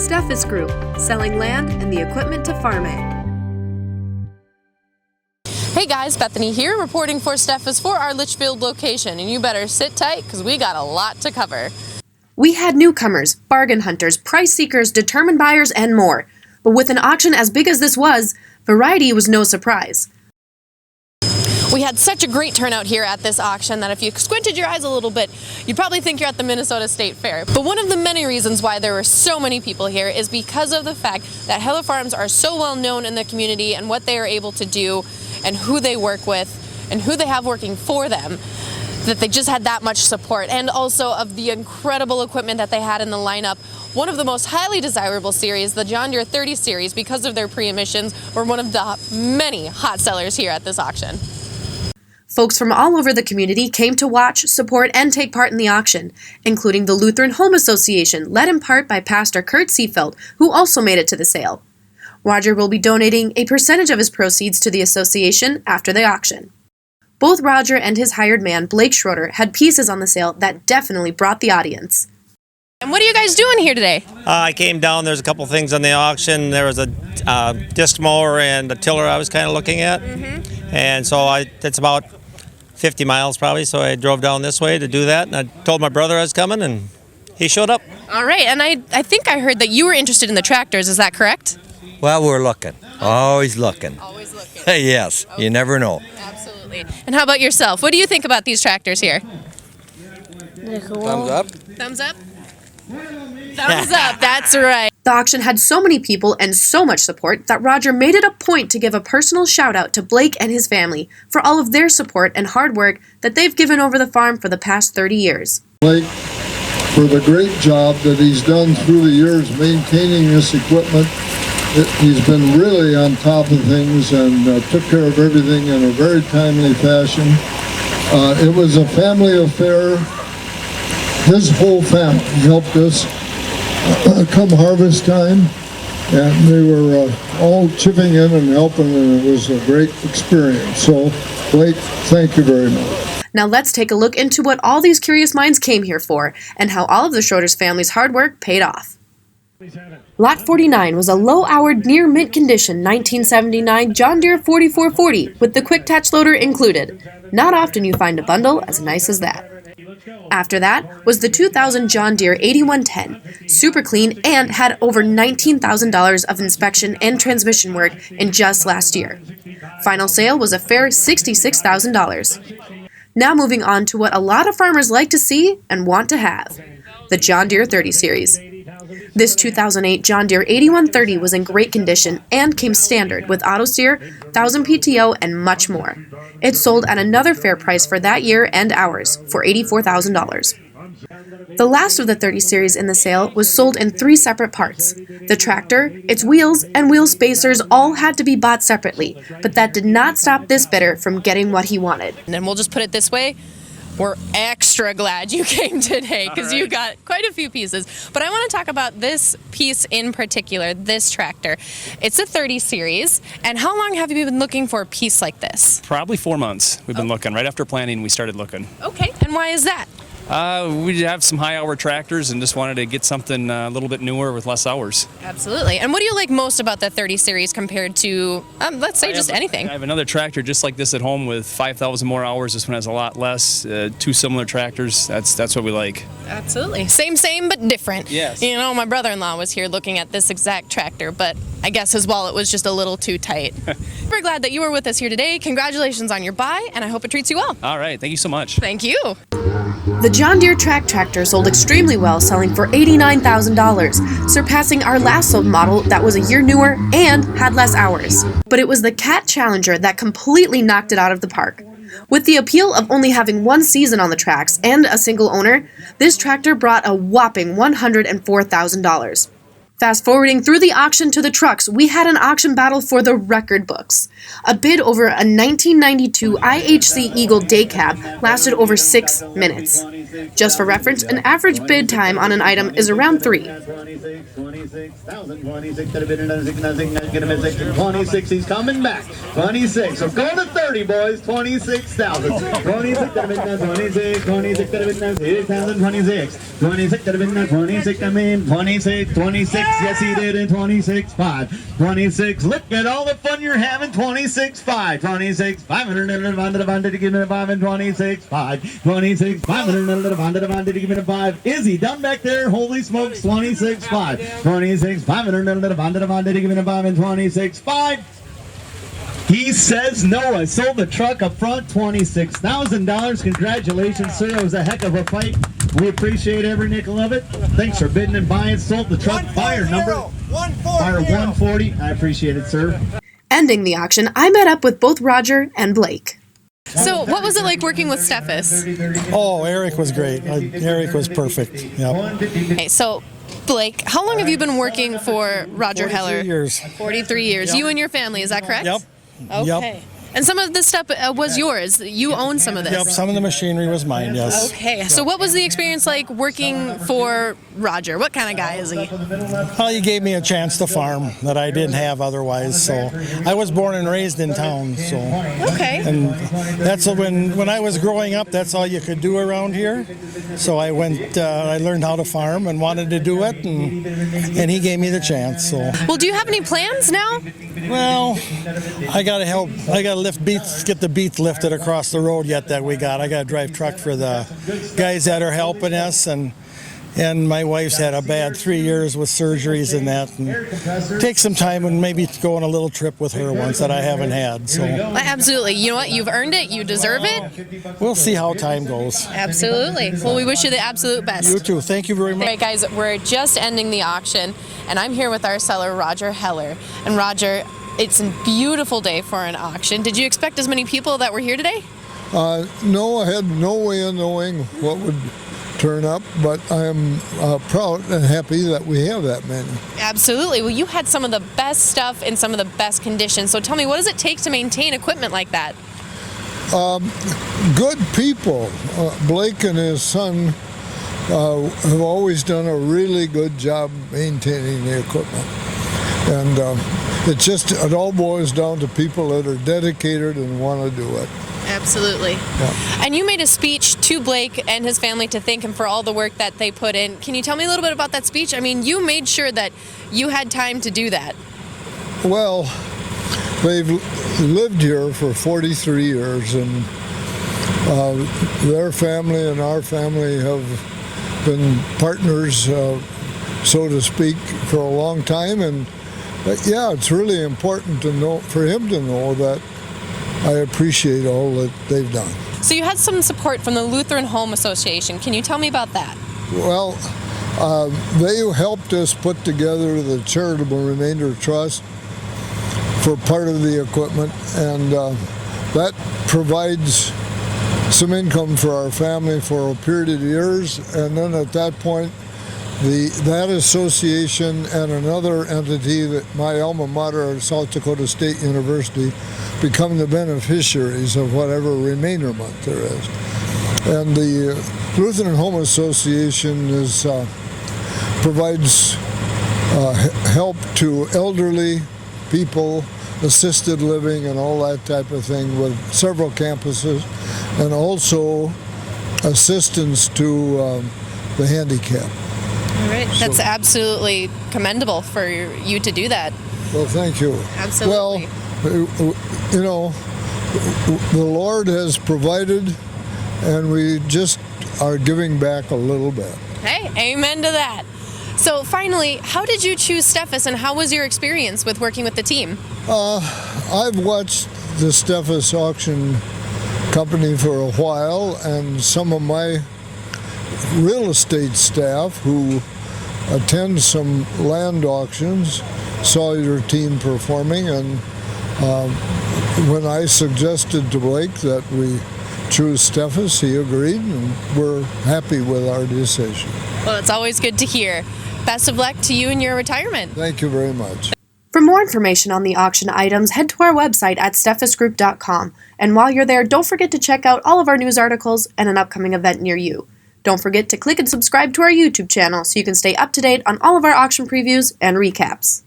Steffes Group, selling land and the equipment to farm it. Hey guys, Bethany here, reporting for Steffes for our Litchfield location, and you better sit tight because we got a lot to cover. We had newcomers, bargain hunters, price seekers, determined buyers, and more. But with an auction as big as this was, variety was no surprise. We had such a great turnout here at this auction that if you squinted your eyes a little bit, you'd probably think you're at the Minnesota State Fair. But one of the many reasons why there were so many people here is because of the fact that Heller Farms are so well known in the community and what they are able to do and who they work with and who they have working for them, that they just had that much support, and also of the incredible equipment that they had in the lineup. One of the most highly desirable series, the John Deere 30 series, because of their pre-emissions, were one of the many hot sellers here at this auction. Folks from all over the community came to watch, support, and take part in the auction, including the Lutheran Home Association, led in part by Pastor Kurt Seefeld, who also made it to the sale. Roger will be donating a percentage of his proceeds to the association after the auction. Both Roger and his hired man, Blake Schroeder, had pieces on the sale that definitely brought the audience. And what are you guys doing here today? I came down, there's a couple things on the auction. There was a disc mower and a tiller I was kind of looking at. And so it's about 50 miles probably, so I drove down this way to do that. And I told my brother I was coming, and he showed up. All right, and I think I heard that you were interested in the tractors, is that correct? Well, we're looking. Always looking. Always looking. Yes, okay. You never know. Absolutely. And how about yourself? What do you think about these tractors here? Thumbs up. Thumbs up? Thumbs up, that's right. The auction had so many people and so much support that Roger made it a point to give a personal shout out to Blake and his family for all of their support and hard work that they've given over the farm for the past 30 years. Blake, for the great job that he's done through the years maintaining this equipment. He's been really on top of things and took care of everything in a very timely fashion. It was a family affair. His whole family helped us come harvest time, and they were all chipping in and helping, and it was a great experience. So, Blake, thank you very much. Now let's take a look into what all these curious minds came here for, and how all of the Schroeder's family's hard work paid off. Lot 49 was a low-hour, near-mint condition 1979 John Deere 4440 with the quick touch loader included. Not often you find a bundle as nice as that. After that was the 2000 John Deere 8110, super clean and had over $19,000 of inspection and transmission work in just last year. Final sale was a fair $66,000. Now moving on to what a lot of farmers like to see and want to have, the John Deere 30 series. This 2008 John Deere 8130 was in great condition and came standard with auto steer, 1000 PTO, and much more. It sold at another fair price for that year and ours, for $84,000. The last of the 30 series in the sale was sold in 3 separate parts. The tractor, its wheels, and wheel spacers all had to be bought separately, but that did not stop this bidder from getting what he wanted. And then we'll just put it this way. We're extra glad you came today because you got quite a few pieces. But I want to talk about this piece in particular, this tractor. It's a 30 series. And how long have you been looking for a piece like this? Probably 4 months we've been looking. Right after planting, we started looking. Okay. And why is that? We have some high-hour tractors and just wanted to get something a little bit newer with less hours. Absolutely. And what do you like most about the 30 series compared to, let's say, just anything? I have another tractor just like this at home with 5,000 more hours. This one has a lot less. 2 similar tractors. That's what we like. Absolutely. Same, but different. Yes. You know, my brother-in-law was here looking at this exact tractor, but I guess his wallet was just a little too tight. We're glad that you were with us here today. Congratulations on your buy, and I hope it treats you well. All right. Thank you so much. Thank you. The John Deere track tractor sold extremely well, selling for $89,000, surpassing our last sold model that was a year newer and had less hours. But it was the Cat Challenger that completely knocked it out of the park. With the appeal of only having 1 season on the tracks and a single owner, this tractor brought a whopping $104,000. Fast forwarding through the auction to the trucks, we had an auction battle for the record books. A bid over a 1992 IHC Eagle day cab lasted over 6 minutes. Just for reference, an average bid time on an item is around 3. 26, he's coming back. 26, so go to 30, boys. 26,000. 26, 26, 26, 26, 26, 26, 26, 26, 26, 26, Yes, he did in 26.5. 26. Look at all the fun you're having. 26.5. 26. 500 and a bond to give me a 5 and 26.5. 26. 500 and a bond to give me a 5. Is he done back there? Holy smokes. 26.5. 26. 500 and a bond to give me a 5 and 26.5. He says no. I sold the truck up front, $26,000. Congratulations, sir. It was a heck of a fight. We appreciate every nickel of it. Thanks for bidding and buying. Sold the truck. Buyer number. Buyer 140. I appreciate it, sir. Ending the auction, I met up with both Roger and Blake. So what was it like working with Steffes? Oh, Eric was great. Eric was perfect. Yep. Okay, so Blake, how long have you been working for Roger Heller? 43 years. 43 years. Yep. You and your family, is that correct? Yep. Okay. Yep. And some of this stuff was yours. You own some of this. Yep, some of the machinery was mine, yes. Okay, so what was the experience like working for Roger? What kind of guy is he? Well, he gave me a chance to farm that I didn't have otherwise. So I was born and raised in town. So Okay. and that's when I was growing up. That's all you could do around here. So I went. I learned how to farm and wanted to do it, and he gave me the chance. So Well, do you have any plans now? well, I got to help. I got to lift beets, get the beets lifted across the road yet that we got. I got to drive truck for the guys that are helping us, and my wife's had a bad 3 years with surgeries and that, and take some time and maybe go on a little trip with her once that I haven't had. So Absolutely. You know what? You've earned it. You deserve it. we'll see how time goes. Absolutely. Well, we wish you the absolute best. You too. Thank you very much. All right, guys, we're just ending the auction, and I'm here with our seller, Roger Heller. And Roger, it's a beautiful day for an auction. Did you expect as many people that were here today? No, I had no way of knowing what would turn up, but I am proud and happy that we have that many. Absolutely. Well, you had some of the best stuff in some of the best conditions. So tell me, what does it take to maintain equipment like that? Good people. Blake and his son have always done a really good job maintaining the equipment. And it all boils down to people that are dedicated and want to do it. Absolutely. Yeah. And you made a speech to Blake and his family to thank him for all the work that they put in. Can you tell me a little bit about that speech? I mean, you made sure that you had time to do that. Well, they've lived here for 43 years, and their family and our family have been partners, so to speak, for a long time. And yeah, it's really important to know, for him to know that I appreciate all that they've done. So you had some support from the Lutheran Home Association. Can you tell me about that? Well, they helped us put together the Charitable Remainder Trust for part of the equipment, and that provides some income for our family for a period of years. And then at that point, that association and another entity, that my alma mater, South Dakota State University, become the beneficiaries of whatever remainderment there is. And the Lutheran Home Association provides help to elderly people, assisted living, and all that type of thing with several campuses, and also assistance to the handicapped. All right. That's absolutely commendable for you to do that. Well, thank you. Absolutely. Well, you know, the Lord has provided, and we just are giving back a little bit. Hey, amen to that. So finally, how did you choose Steffes, and how was your experience with working with the team? I've watched the Steffes auction company for a while, and some of my real estate staff who attend some land auctions saw your team performing, and when I suggested to Blake that we choose Steffes, he agreed, and we're happy with our decision. Well, it's always good to hear. Best of luck to you in your retirement. Thank you very much. For more information on the auction items, head to our website at steffesgroup.com. And while you're there, don't forget to check out all of our news articles and an upcoming event near you. Don't forget to click and subscribe to our YouTube channel so you can stay up to date on all of our auction previews and recaps.